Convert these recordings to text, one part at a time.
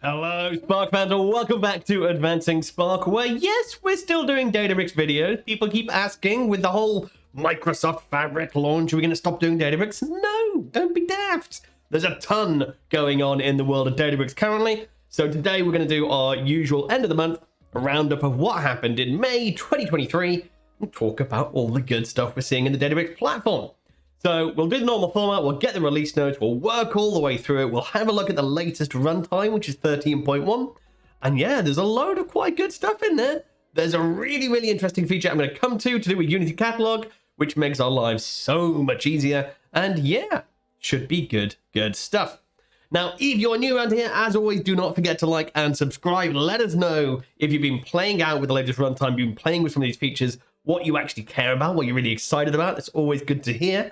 Hello, Spark fans, and welcome back to Advancing Spark, where, yes, we're still doing Databricks videos. People keep asking, with the whole Microsoft Fabric launch, are we going to stop doing Databricks? No, don't be daft. There's a ton going on in the world of Databricks currently. So today we're going to do our usual end of the month roundup of what happened in May 2023 and talk about all the good stuff we're seeing in the Databricks platform. So we'll do the normal format, we'll get the release notes, we'll work all the way through it, we'll have a look at the latest runtime, which is 13.1. And yeah, there's a load of quite good stuff in there. There's a really interesting feature I'm going to come to do with Unity Catalog, which makes our lives so much easier. And yeah, should be good stuff. Now, if you're new around here, as always, do not forget to like and subscribe. Let us know if you've been playing out with the latest runtime, you've been playing with some of these features, what you actually care about, what you're really excited about. It's always good to hear.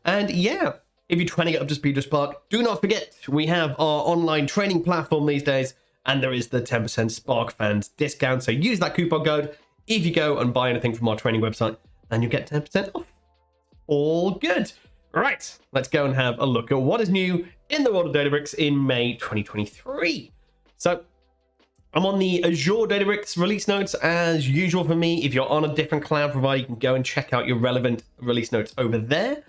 And yeah, if you're trying to get up to speed with Spark, do not forget, we have our online training platform these days, and there is the 10% Spark fans discount. So use that coupon code if you go and buy anything from our training website, and you get 10% off. All good. Right, let's go and have a look at what is new in the world of Databricks in May 2023. So I'm on the Azure Databricks release notes as usual for me. If you're on a different cloud provider, you can go and check out your relevant release notes over there.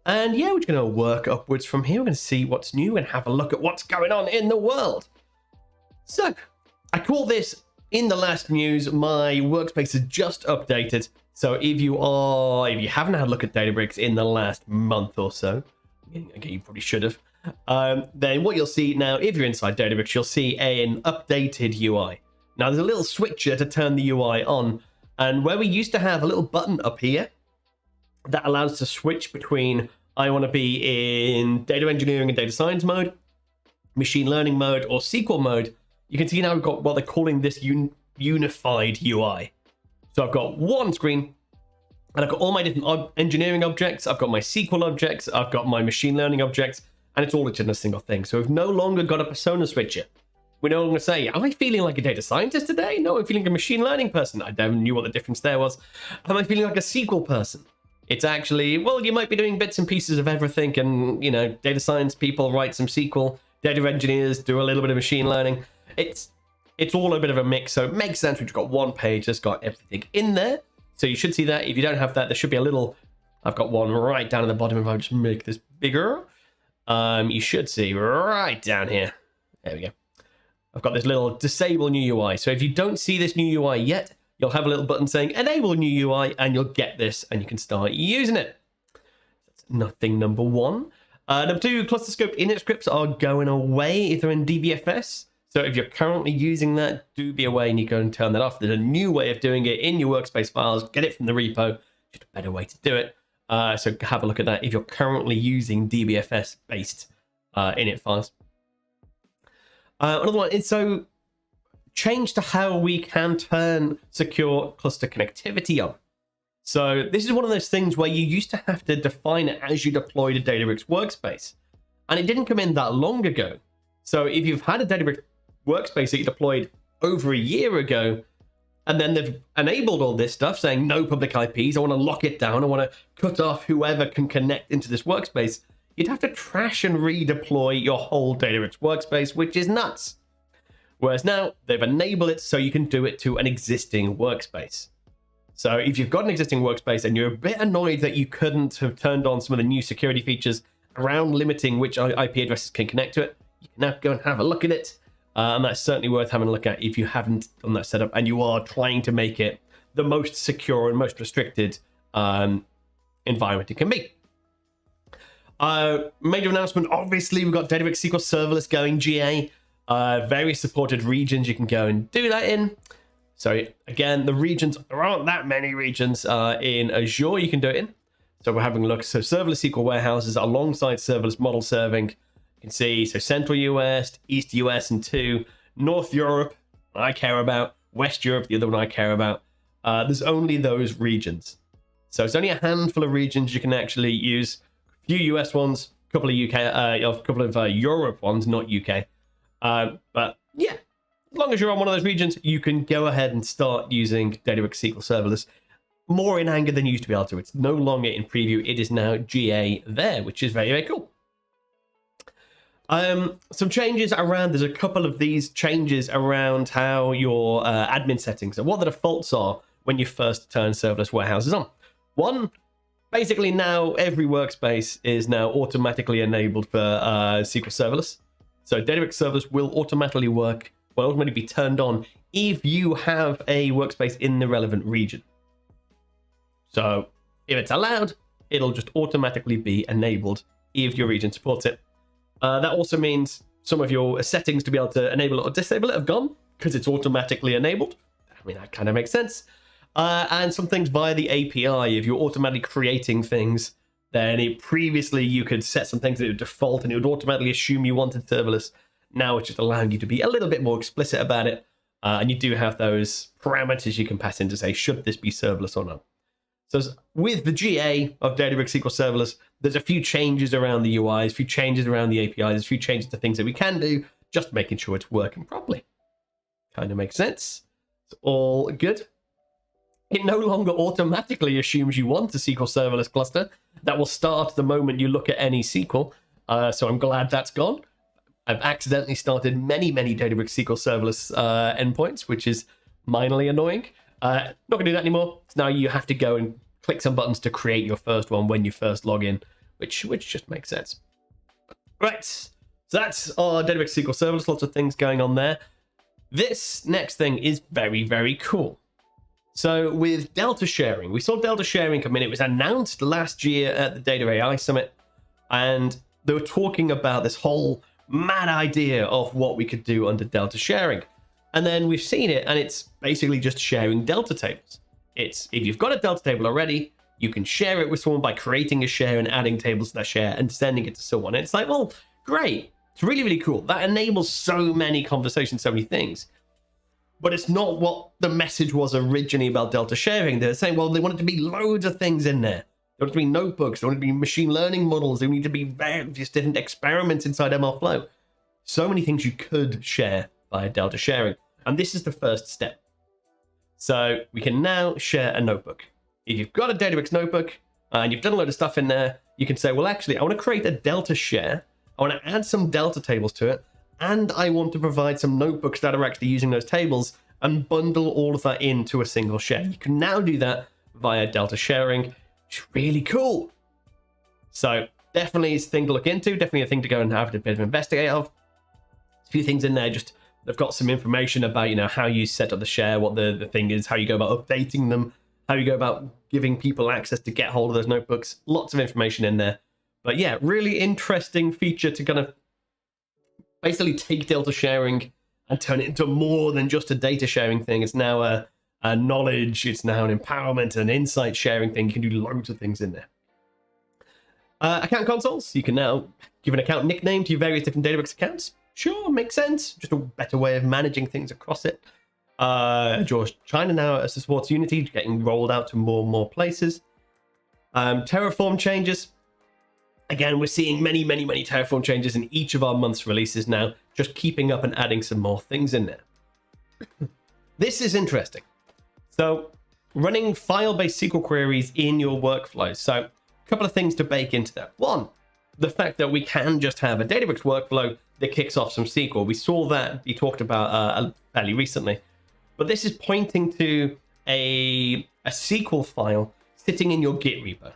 And yeah, we're just going to work upwards from here. We're going to see what's new and have a look at what's going on in the world. So I call this in the last news. My workspace is just updated. So if you haven't had a look at Databricks in the last month or so, again, you probably should have, then what you'll see now, if you're inside Databricks, you'll see an updated UI. Now there's a little switcher to turn the UI on. And where we used to have a little button up here, that allows us to switch between I want to be in data engineering and data science mode, machine learning mode, or SQL mode. You can see now we've got what they're calling this unified UI. So I've got one screen, and I've got all my different engineering objects, I've got my SQL objects, I've got my machine learning objects, and it's all in a single thing. So we've no longer got a persona switcher. We no longer say, am I feeling like a data scientist today? No, I'm feeling like a machine learning person. I never knew what the difference there was. Am I feeling like a SQL person? It's actually, well, you might be doing bits and pieces of everything, and, you know, data science people write some SQL, data engineers do a little bit of machine learning. It's all a bit of a mix, so it makes sense. We've got one page that's got everything in there. So you should see that. If you don't have that, there should be a little, I've got one right down at the bottom. If I just make this bigger, you should see right down here. There we go. I've got this little disable new UI. So if you don't see this new UI yet, you'll have a little button saying enable new UI, and you'll get this and you can start using it. That's nothing number one. Number two, cluster scope init scripts are going away if they're in DBFS. So if you're currently using that, do be away and you go and turn that off. There's a new way of doing it in your workspace files. Get it from the repo. Just a better way to do it. So have a look at that if you're currently using DBFS based init files. Another one is so change to how we can turn secure cluster connectivity on. So this is one of those things where you used to have to define it as you deployed a Databricks workspace. And it didn't come in that long ago. So if you've had a Databricks workspace that you deployed over a year ago, and then they've enabled all this stuff saying no public IPs, I want to lock it down, I want to cut off whoever can connect into this workspace, you'd have to trash and redeploy your whole Databricks workspace, which is nuts. Whereas now they've enabled it so you can do it to an existing workspace. So if you've got an existing workspace and you're a bit annoyed that you couldn't have turned on some of the new security features around limiting which IP addresses can connect to it, you can now go and have a look at it. And that's certainly worth having a look at if you haven't done that setup and you are trying to make it the most secure and most restricted environment it can be. Major announcement, obviously we've got Databricks SQL Serverless going GA. Various supported regions you can go and do that in. So again, the regions, there aren't that many regions in Azure you can do it in. So we're having a look. So serverless SQL warehouses alongside serverless model serving. You can see, so Central US, East US and 2, North Europe, I care about, West Europe, the other one I care about. There's only those regions. So it's only a handful of regions you can actually use. A few US ones, a couple of UK, a couple of Europe ones, not UK. But yeah, as long as you're on one of those regions, you can go ahead and start using Databricks SQL Serverless more in anger than you used to be able to. It's no longer in preview. It is now GA there, which is very cool. Some changes around, there's a couple of these changes around how your admin settings and what the defaults are when you first turn serverless warehouses on. One, basically now every workspace is now automatically enabled for SQL Serverless. So Databricks Serverless will automatically be turned on if you have a workspace in the relevant region. So if it's allowed, it'll just automatically be enabled if your region supports it. That also means some of your settings to be able to enable it or disable it have gone because it's automatically enabled. I mean, that kind of makes sense. And some things via the API, if you're automatically creating things, then previously you could set some things that would default and it would automatically assume you wanted serverless. Now it's just allowing you to be a little bit more explicit about it. And you do have those parameters you can pass in to say, should this be serverless or not? So with the GA of Databricks SQL Serverless, there's a few changes around the UIs, a few changes around the APIs, there's a few changes to things that we can do, just making sure it's working properly. Kind of makes sense. It's all good. It no longer automatically assumes you want a SQL Serverless cluster. That will start the moment you look at any SQL. So I'm glad that's gone. I've accidentally started many Databricks SQL Serverless endpoints, which is minorly annoying. Not going to do that anymore. So now you have to go and click some buttons to create your first one when you first log in, which just makes sense. Right, so that's our Databricks SQL Serverless. Lots of things going on there. This next thing is very cool. So with Delta sharing, we saw Delta sharing come in. It was announced last year at the Data AI Summit, and they were talking about this whole mad idea of what we could do under Delta sharing. And then we've seen it, and it's basically just sharing Delta tables. It's if you've got a Delta table already, you can share it with someone by creating a share and adding tables to that share and sending it to someone. And it's like, well, great. It's really cool. That enables so many conversations, so many things. But it's not what the message was originally about Delta sharing. They're saying, well, they want it to be loads of things in there. They want it to be notebooks. They want it to be machine learning models. They need to be various different experiments inside MLflow. So many things you could share via Delta sharing. And this is the first step. So we can now share a notebook. If you've got a Databricks notebook and you've done a load of stuff in there, you can say, well, actually, I want to create a Delta share. I want to add some Delta tables to it. And I want to provide some notebooks that are actually using those tables and bundle all of that into a single share. You can now do that via Delta sharing. It's really cool. So definitely a thing to look into. Definitely a thing to go and have a bit of investigate of. A few things in there. Just they've got some information about how you set up the share, what the thing is, how you go about updating them, how you go about giving people access to get hold of those notebooks. Lots of information in there. But yeah, really interesting feature to kind of basically take Delta sharing and turn it into more than just a data sharing thing. It's now a knowledge, it's now an empowerment, an insight sharing thing. You can do loads of things in there. Account consoles, you can now give an account nickname to your various different Databricks accounts. Sure, makes sense. Just a better way of managing things across it. George China now supports Unity, getting rolled out to more and more places. Terraform changes. Again, we're seeing many Terraform changes in each of our month's releases now, just keeping up and adding some more things in there. This is interesting. So, running file-based SQL queries in your workflows. So, a couple of things to bake into that. One, the fact that we can just have a Databricks workflow that kicks off some SQL. We saw that be talked about fairly recently. But this is pointing to a SQL file sitting in your Git repo.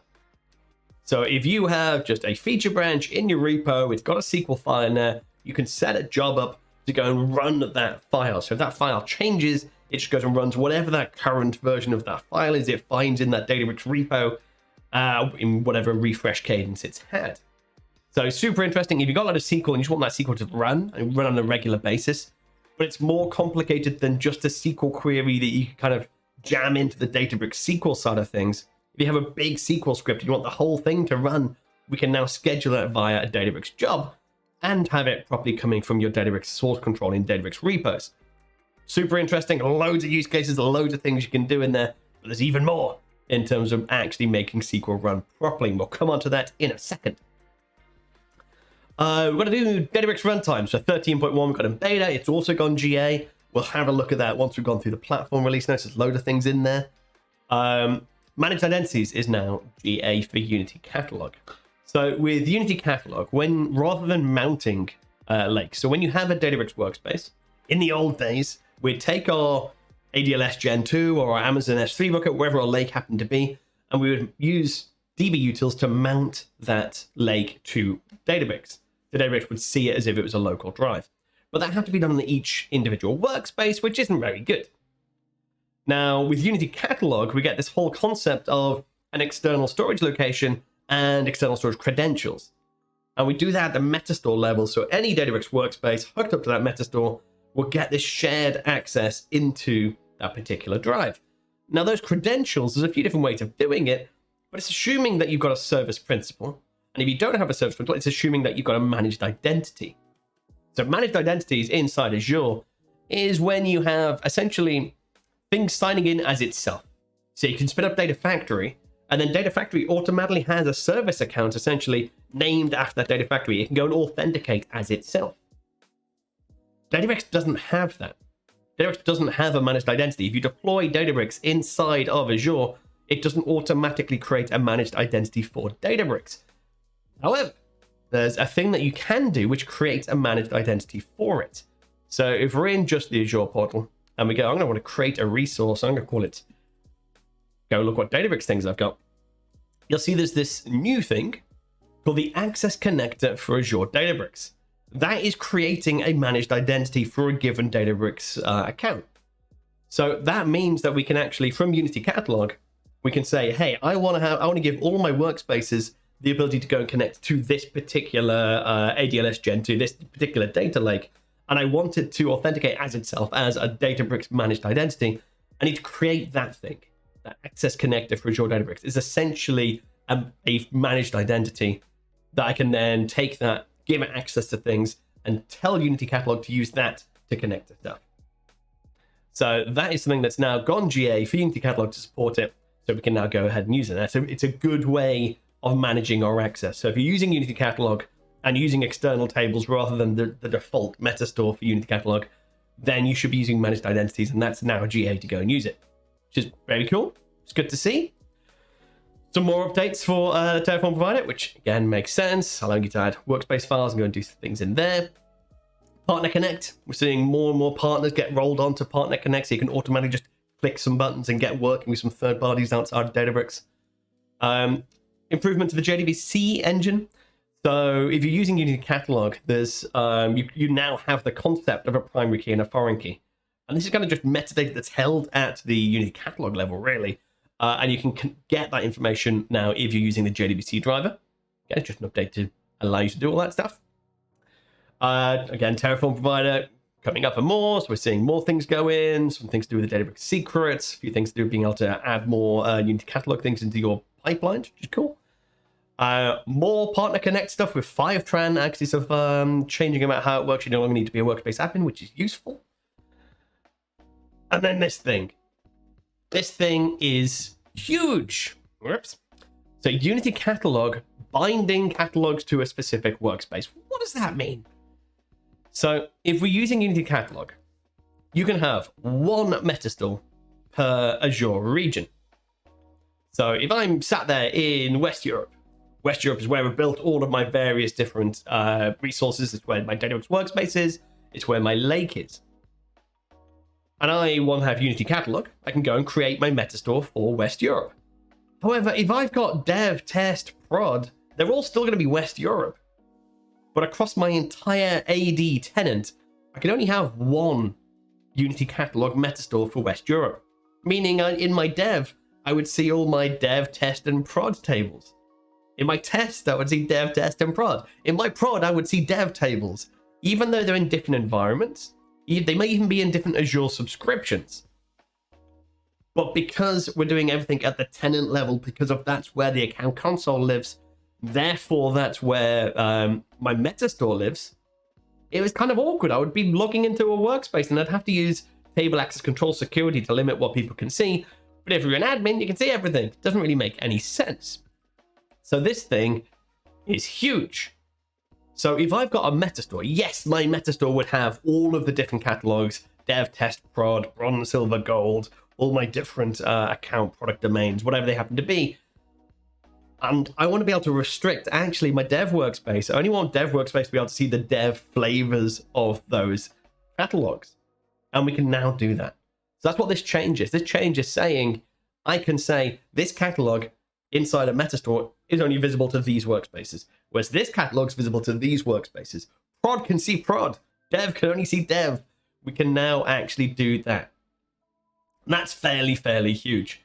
So if you have just a feature branch in your repo, it's got a SQL file in there, you can set a job up to go and run that file. So if that file changes, it just goes and runs whatever that current version of that file is. It finds in that Databricks repo in whatever refresh cadence it's had. So super interesting. If you've got a lot of SQL and you just want that SQL to run and run on a regular basis, but it's more complicated than just a SQL query that you can kind of jam into the Databricks SQL side of things. If you have a big SQL script, you want the whole thing to run, we can now schedule it via a Databricks job and have it properly coming from your Databricks source control in Databricks repos. Super interesting. Loads of use cases, loads of things you can do in there, but there's even more in terms of actually making SQL run properly. We'll come on to that in a second. We're going to do Databricks runtime. So 13.1 we've got in beta. It's also gone GA. We'll have a look at that once we've gone through the platform release notes. There's a load of things in there. Managed identities is now GA for Unity Catalog. So with Unity Catalog, rather than mounting lakes, so when you have a Databricks workspace, in the old days, we'd take our ADLS Gen 2 or our Amazon S3 bucket, wherever our lake happened to be, and we would use DB utils to mount that lake to Databricks. The Databricks would see it as if it was a local drive. But that had to be done on each individual workspace, which isn't very good. Now, with Unity Catalog, we get this whole concept of an external storage location and external storage credentials. And we do that at the metastore level, so any Databricks workspace hooked up to that metastore will get this shared access into that particular drive. Now, those credentials, there's a few different ways of doing it, but it's assuming that you've got a service principal. And if you don't have a service principal, it's assuming that you've got a managed identity. So managed identities inside Azure is when you have essentially things signing in as itself. So you can spin up Data Factory, and then Data Factory automatically has a service account essentially named after that Data Factory. It can go and authenticate as itself. Databricks doesn't have that. Databricks doesn't have a managed identity. If you deploy Databricks inside of Azure, it doesn't automatically create a managed identity for Databricks. However, there's a thing that you can do which creates a managed identity for it. So if we're in just the Azure portal and we go, I'm going to want to create a resource, I'm going to call it, go look what Databricks things I've got. You'll see there's this new thing called the Access Connector for Azure Databricks. That is creating a managed identity for a given Databricks account. So that means that we can actually, from Unity Catalog, we can say, hey, I want to give all my workspaces the ability to go and connect to this particular ADLS Gen 2, this particular data lake, and I want it to authenticate as itself as a Databricks managed identity. I need to create that thing. That Access Connector for Azure Databricks is essentially a managed identity that I can then take that, give it access to things, and tell Unity Catalog to use that to connect to stuff. So that is something that's now gone GA for Unity Catalog to support it, so we can now go ahead and use it. So it's a good way of managing our access. So if you're using Unity Catalog and using external tables rather than the default metastore for Unity Catalog, then you should be using managed identities, and that's now GA to go and use it, which is very cool. It's good to see. Some more updates for the Terraform provider, which again makes sense, allowing you to add workspace files and go and do things in there. Partner Connect, we're seeing more and more partners get rolled onto Partner Connect, so you can automatically just click some buttons and get working with some third parties outside of Databricks. Improvement to the JDBC engine. So if you're using Unity Catalog, there's you now have the concept of a primary key and a foreign key. And this is kind of just metadata that's held at the Unity Catalog level, really. And you can get that information now if you're using the JDBC driver. Again, just an update to allow you to do all that stuff. Again, Terraform provider coming up and more. So we're seeing more things go in, some things to do with the Databricks secrets, a few things to do with being able to add more Unity Catalog things into your pipeline, which is cool. More Partner Connect stuff with Fivetran axis of changing about how it works. You no longer need to be a workspace admin, which is useful. And then this thing. This thing is huge. Whoops. So Unity Catalog binding catalogs to a specific workspace. What does that mean? So if we're using Unity Catalog, you can have one metastore per Azure region. So if I'm sat there in West Europe is where I've built all of my various different resources. It's where my Databricks workspace is. It's where my lake is. And I want to have Unity Catalog, I can go and create my metastore for West Europe. However, if I've got dev, test, prod, they're all still going to be West Europe. But across my entire AD tenant, I can only have one Unity Catalog metastore for West Europe. Meaning in my dev, I would see all my dev, test, and prod tables. In my test, I would see dev, test, and prod. In my prod, I would see dev tables. Even though they're in different environments, they may even be in different Azure subscriptions. But because we're doing everything at the tenant level, because of that's where the account console lives, therefore that's where my metastore lives, it was kind of awkward. I would be logging into a workspace and I'd have to use table access control security to limit what people can see. But if you're an admin, you can see everything. It doesn't really make any sense. So this thing is huge. So if I've got a metastore, yes, my metastore would have all of the different catalogs, dev, test, prod, bronze, silver, gold, all my different account product domains, whatever they happen to be. And I want to be able to restrict actually my dev workspace. I only want dev workspace to be able to see the dev flavors of those catalogs. And we can now do that. So that's what this change is. This change is saying, I can say this catalog inside a metastore is only visible to these workspaces, whereas this catalog is visible to these workspaces. Prod can see prod. Dev can only see dev. We can now actually do that. And that's fairly huge.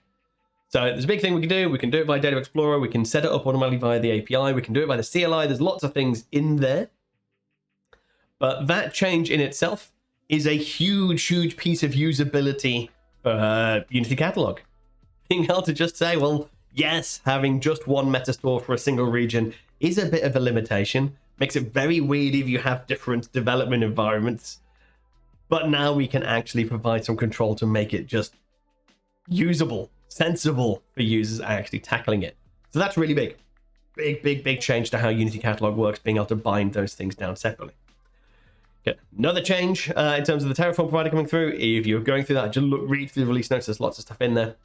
So there's a big thing we can do. We can do it via Data Explorer. We can set it up automatically via the API. We can do it by the CLI. There's lots of things in there. But that change in itself is a huge piece of usability for Unity Catalog. Being able to just say, well, yes, having just one metastore for a single region is a bit of a limitation. Makes it very weird if you have different development environments. But now we can actually provide some control to make it just usable, sensible for users actually tackling it. So that's really big. Big change to how Unity Catalog works, being able to bind those things down separately. Okay. Another change in terms of the Terraform provider coming through. If you're going through that, just read through the release notes. There's lots of stuff in there.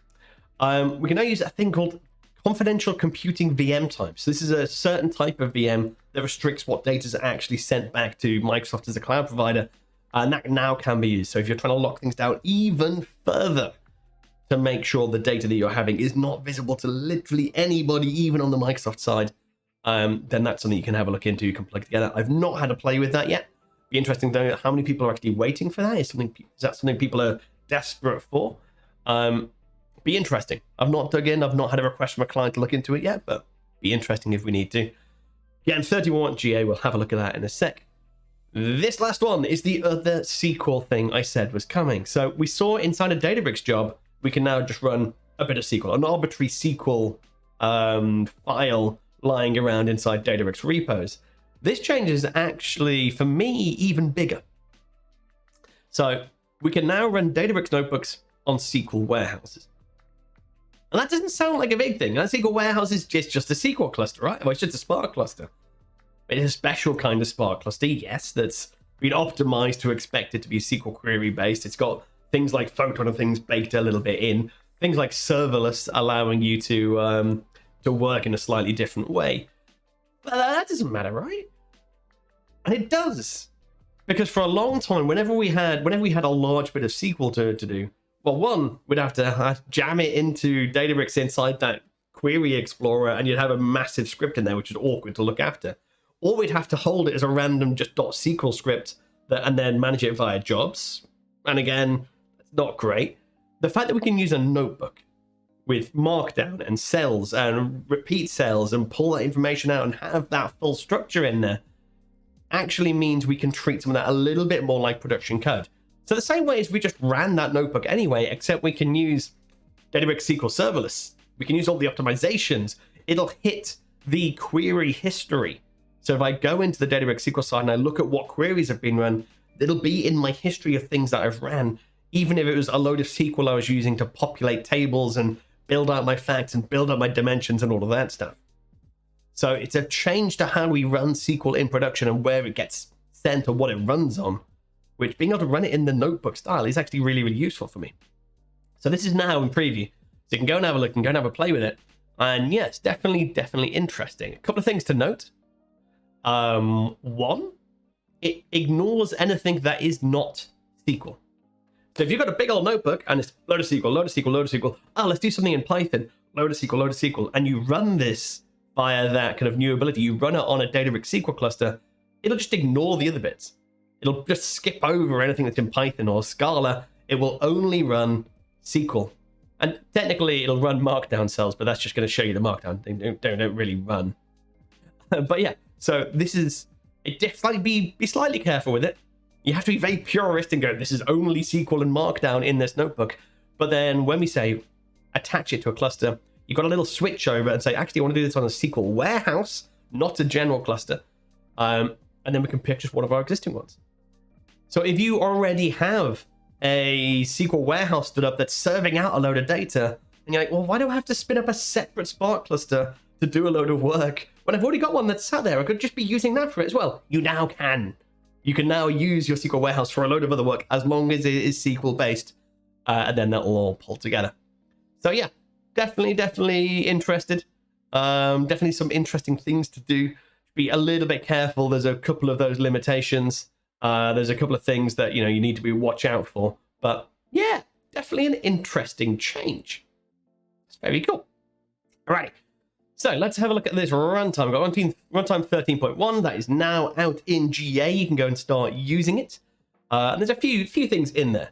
We can now use a thing called confidential computing VM types. So this is a certain type of VM that restricts what data is actually sent back to Microsoft as a cloud provider. And that now can be used. So if you're trying to lock things down even further to make sure the data that you're having is not visible to literally anybody, even on the Microsoft side, then that's something you can have a look into, you can plug together. I've not had to play with that yet. Be interesting to know how many people are actually waiting for that. Is that something people are desperate for? Be interesting. I've not dug in. I've not had a request from a client to look into it yet, but be interesting if we need to. Yeah, and 31 GA, we'll have a look at that in a sec. This last one is the other SQL thing I said was coming. So we saw inside a Databricks job, we can now just run a bit of SQL, an arbitrary SQL file lying around inside Databricks repos. This change is actually, for me, even bigger. So we can now run Databricks notebooks on SQL warehouses. And that doesn't sound like a big thing. A SQL warehouse is just a SQL cluster, right? Well, it's just a Spark cluster. It's a special kind of Spark cluster, yes, that's been optimized to expect it to be SQL query based. It's got things like Photon and things baked a little bit in. Things like serverless allowing you to work in a slightly different way. But that doesn't matter, right? And it does. Because for a long time, whenever we had a large bit of SQL to do, well, one, we'd have to jam it into Databricks inside that query explorer, and you'd have a massive script in there, which is awkward to look after. Or we'd have to hold it as a random just .SQL script and then manage it via jobs. And again, it's not great. The fact that we can use a notebook with markdown and cells and repeat cells and pull that information out and have that full structure in there actually means we can treat some of that a little bit more like production code. So the same way as we just ran that notebook anyway, except we can use Databricks SQL Serverless. We can use all the optimizations. It'll hit the query history. So if I go into the Databricks SQL side and I look at what queries have been run, it'll be in my history of things that I've ran, even if it was a load of SQL I was using to populate tables and build out my facts and build out my dimensions and all of that stuff. So it's a change to how we run SQL in production and where it gets sent or what it runs on, which being able to run it in the notebook style is actually really useful for me. So this is now in preview. So you can go and have a look and go and have a play with it. And yeah, it's definitely interesting. A couple of things to note. One, it ignores anything that is not SQL. So if you've got a big old notebook and it's load of SQL, oh, let's do something in Python, load of SQL, and you run this via that kind of new ability, you run it on a Databricks SQL cluster, it'll just ignore the other bits. It'll just skip over anything that's in Python or Scala. It will only run SQL. And technically it'll run markdown cells, but that's just going to show you the markdown. They don't really run. But yeah, so this is, be slightly careful with it. You have to be very purist and go, this is only SQL and markdown in this notebook. But then when we say attach it to a cluster, you've got a little switch over and say, actually, I want to do this on a SQL warehouse, not a general cluster. And then we can pick just one of our existing ones. So if you already have a SQL warehouse stood up that's serving out a load of data, and you're like, well, why do I have to spin up a separate Spark cluster to do a load of work when I've already got one that's sat there? I could just be using that for it as well. You now can. You can now use your SQL warehouse for a load of other work as long as it is SQL based, and then that will all pull together. So yeah, definitely interested. Definitely some interesting things to do. Be a little bit careful. There's a couple of those limitations. There's a couple of things that you need to be watch out for. But yeah, definitely an interesting change. It's very cool. All right. So let's have a look at this runtime. We've got runtime 13.1 that is now out in GA. You can go and start using it. And there's a few things in there.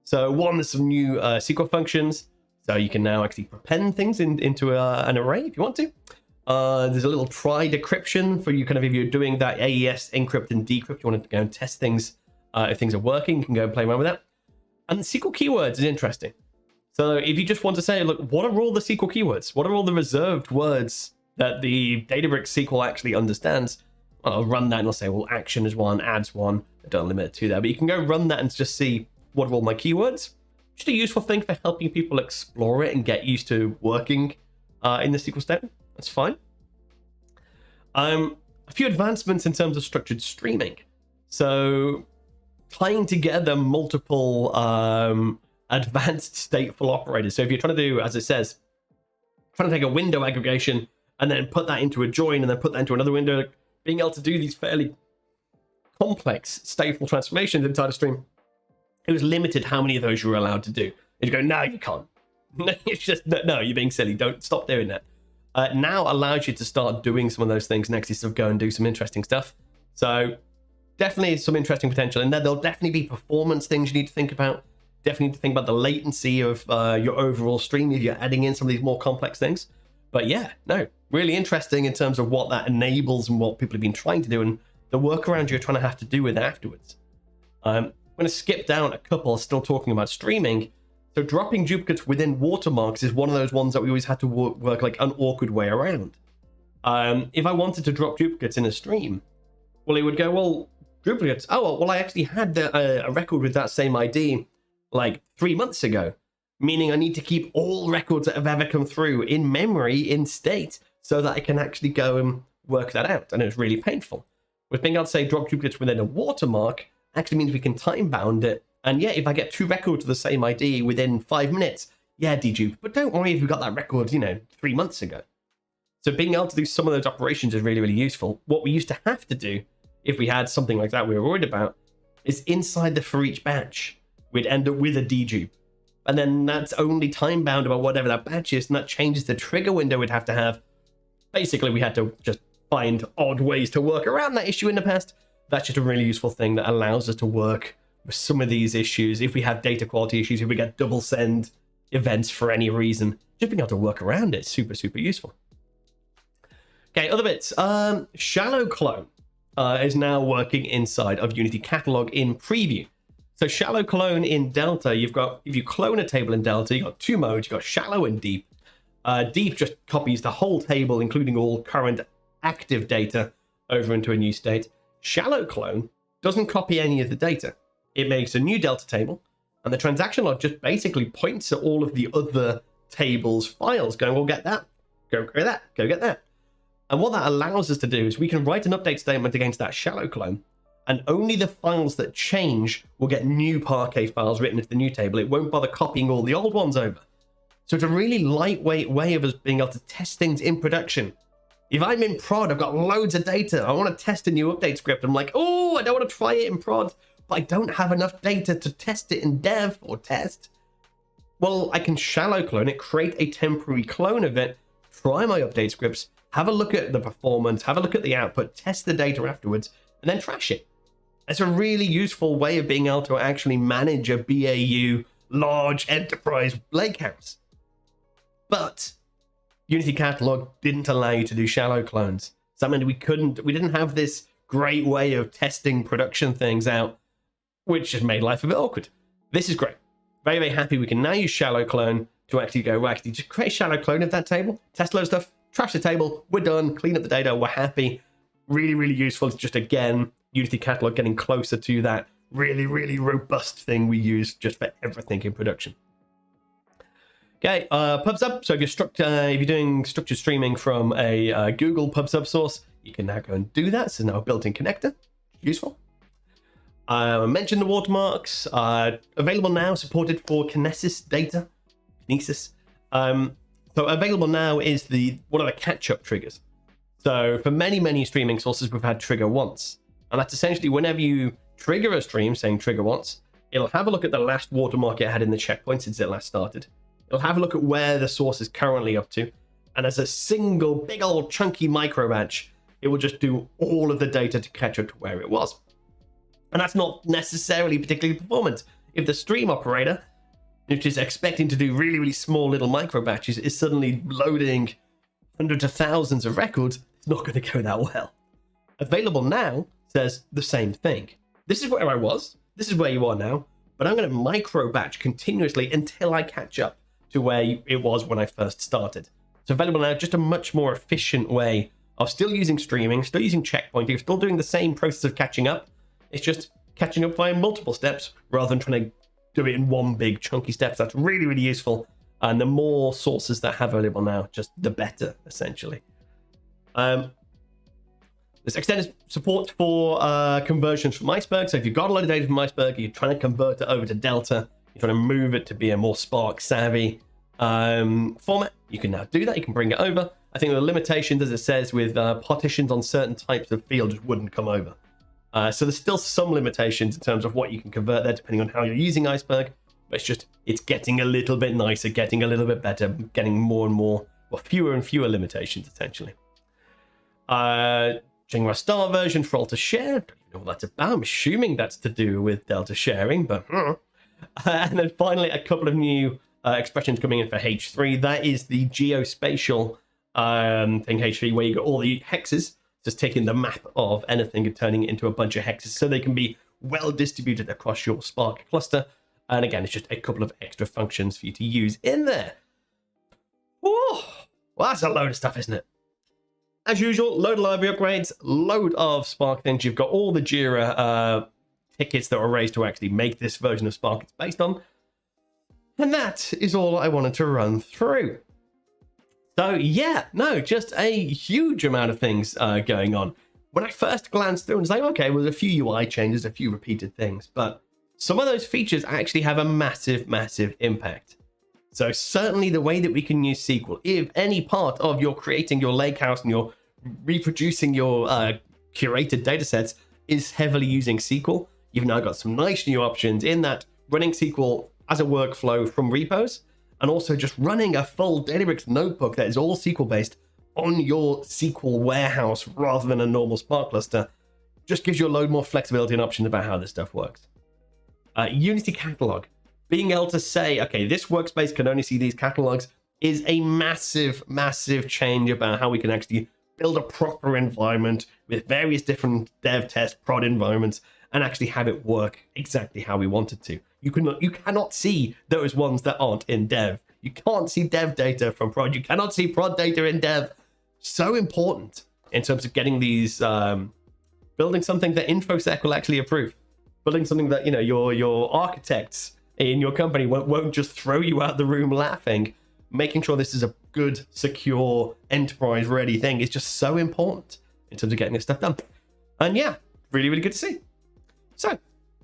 So one, there's some new SQL functions. So you can now actually prepend things into an array if you want to. There's a little try decryption for you, kind of if you're doing that AES encrypt and decrypt, you want to go and test things. If things are working, you can go and play around with that. And SQL keywords is interesting. So if you just want to say, look, what are all the SQL keywords? What are all the reserved words that the Databricks SQL actually understands? Well, I'll run that and I'll say, well, action is one, adds one. I don't limit it to that, but you can go run that and just see what are all my keywords. Just a useful thing for helping people explore it and get used to working in the SQL statement. That's fine. A few advancements in terms of structured streaming. So tying together multiple advanced stateful operators. So if you're trying to do, as it says, trying to take a window aggregation and then put that into a join and then put that into another window, being able to do these fairly complex stateful transformations inside a stream, it was limited how many of those you were allowed to do. You go, no, you can't. It's just, no, you're being silly. Don't stop doing that. Now allows you to start doing some of those things and actually sort of go and do some interesting stuff. So definitely some interesting potential in there. There'll definitely be performance things you need to think about. Definitely need to think about the latency of your overall stream if you're adding in some of these more complex things. But yeah, no, really interesting in terms of what that enables and what people have been trying to do and the workaround you're trying to have to do with it afterwards. I'm going to skip down a couple, still talking about streaming. So dropping duplicates within watermarks is one of those ones that we always had to work like an awkward way around. If I wanted to drop duplicates in a stream, well, it would go, well, duplicates. Oh, well, I actually had a record with that same ID like 3 months ago, meaning I need to keep all records that have ever come through in memory, in state, so that I can actually go and work that out. And it was really painful. With being able to say drop duplicates within a watermark actually means we can time bound it. And yeah, if I get 2 records of the same ID within 5 minutes, yeah, dedupe. But don't worry if you got that record, 3 months ago. So being able to do some of those operations is really, really useful. What we used to have to do, if we had something like that we were worried about, is inside the for each batch, we'd end up with a dedupe. And then that's only time bound about whatever that batch is, and that changes the trigger window we'd have to have. Basically, we had to just find odd ways to work around that issue in the past. That's just a really useful thing that allows us to work with some of these issues. If we have data quality issues, if we get double send events for any reason, just being able to work around it is super, super useful. Okay, other bits. Shallow clone is now working inside of Unity Catalog in preview. So shallow clone in Delta, you've got, if you clone a table in Delta, you've got 2 modes. You've got shallow and deep. Deep just copies the whole table, including all current active data, over into a new state. Shallow clone doesn't copy any of the data. It makes a new Delta table, and the transaction log just basically points at all of the other tables' files, going, well, get that, go get that, go get that. And what that allows us to do is we can write an update statement against that shallow clone, and only the files that change will get new Parquet files written into the new table. It won't bother copying all the old ones over. So it's a really lightweight way of us being able to test things in production. If I'm in prod, I've got loads of data. I want to test a new update script. I'm like, oh, I don't want to try it in prod, but I don't have enough data to test it in dev or test. Well, I can shallow clone it, create a temporary clone of it, try my update scripts, have a look at the performance, have a look at the output, test the data afterwards, and then trash it. It's a really useful way of being able to actually manage a BAU large enterprise lakehouse. But Unity Catalog didn't allow you to do shallow clones. So that meant we didn't have this great way of testing production things out, which just made life a bit awkward. This is great. Very, very happy we can now use shallow clone to actually go, well, actually just create a shallow clone of that table, test a load of stuff, trash the table, we're done, clean up the data, we're happy. Really, really useful. It's just, again, Unity Catalog getting closer to that really, really robust thing we use just for everything in production. Okay, PubSub. So if you're doing structured streaming from a Google PubSub source, you can now go and do that. So now a built-in connector, useful. I mentioned the available now, supported for Kinesis data. Kinesis. 13 So available now is one of the catch-up triggers. So for many streaming sources, we've had trigger once. And that's essentially whenever you trigger a stream saying trigger once, it'll have a look at the last watermark it had in the checkpoint since it last started. It'll have a look at where the source is currently up to. And as a single big old chunky micro batch, it will just do all of the data to catch up to where it was. And that's not necessarily particularly performant. If the stream operator, which is expecting to do really small little micro batches, is suddenly loading hundreds of thousands of records, it's not going to go that well. Available now says the same thing. This is where I was. This is where you are now. But I'm going to micro batch continuously until I catch up to where it was when I first started. So available now, just a much more efficient way of still using streaming, still using checkpointing, still doing the same process of catching up. It's just catching up via multiple steps rather than trying to do it in one big chunky step. That's really useful. And the more sources that have available now, just the better, essentially. There's extended support for conversions from Iceberg. So if you've got a lot of data from Iceberg, you're trying to convert it over to Delta, you're trying to move it to be a more Spark savvy format, you can now do that. You can bring it over. I think the limitations, as it says, with partitions on certain types of fields just wouldn't come over. So there's still some limitations in terms of what you can convert there, depending on how you're using Iceberg. But it's getting a little bit nicer, getting a little bit better, getting more and more, well, fewer and fewer limitations, essentially. Changing our star version for Alter Share. Don't even know what that's about. I'm assuming that's to do with Delta sharing, but... and then finally, a couple of new expressions coming in for H3. That is the geospatial thing, H3, where you got all the hexes, just taking the map of anything and turning it into a bunch of hexes so they can be well distributed across your Spark cluster. And again, it's just a couple of extra functions for you to use in there. Oh, well, that's a load of stuff, isn't it? As usual, load of library upgrades, load of Spark things. You've got all the Jira tickets that were raised to actually make this version of Spark it's based on. And that is all I wanted to run through. So yeah, no, just a huge amount of things going on. When I first glanced through, I was like, okay, well, there's a few UI changes, a few repeated things, but some of those features actually have a massive impact. So certainly the way that we can use SQL, if any part of your creating your lakehouse and you're reproducing your curated data sets is heavily using SQL, you've now got some nice new options in that running SQL as a workflow from repos, and also just running a full Databricks notebook that is all SQL based on your SQL warehouse rather than a normal Spark cluster just gives you a load more flexibility and options about how this stuff works. Unity catalog, being able to say, okay, this workspace can only see these catalogs is a massive change about how we can actually build a proper environment with various different dev, test, prod environments and actually have it work exactly how we want it to. You cannot see those ones that aren't in dev. You can't see dev data from prod. You cannot see prod data in dev. So important in terms of getting these, building something that InfoSec will actually approve. Building something that, you know, your architects in your company won't just throw you out the room laughing. Making sure this is a good, secure, enterprise-ready thing is just so important in terms of getting this stuff done. And yeah, really good to see. So,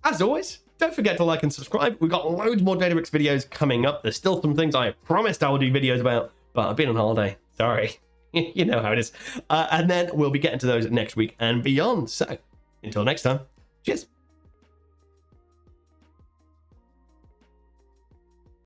as always, don't forget to like and subscribe. We've got loads more Databricks videos coming up. There's still some things I promised I would do videos about, but I've been on holiday. Sorry. You know how it is. And then we'll be getting to those next week and beyond. So, until next time, cheers.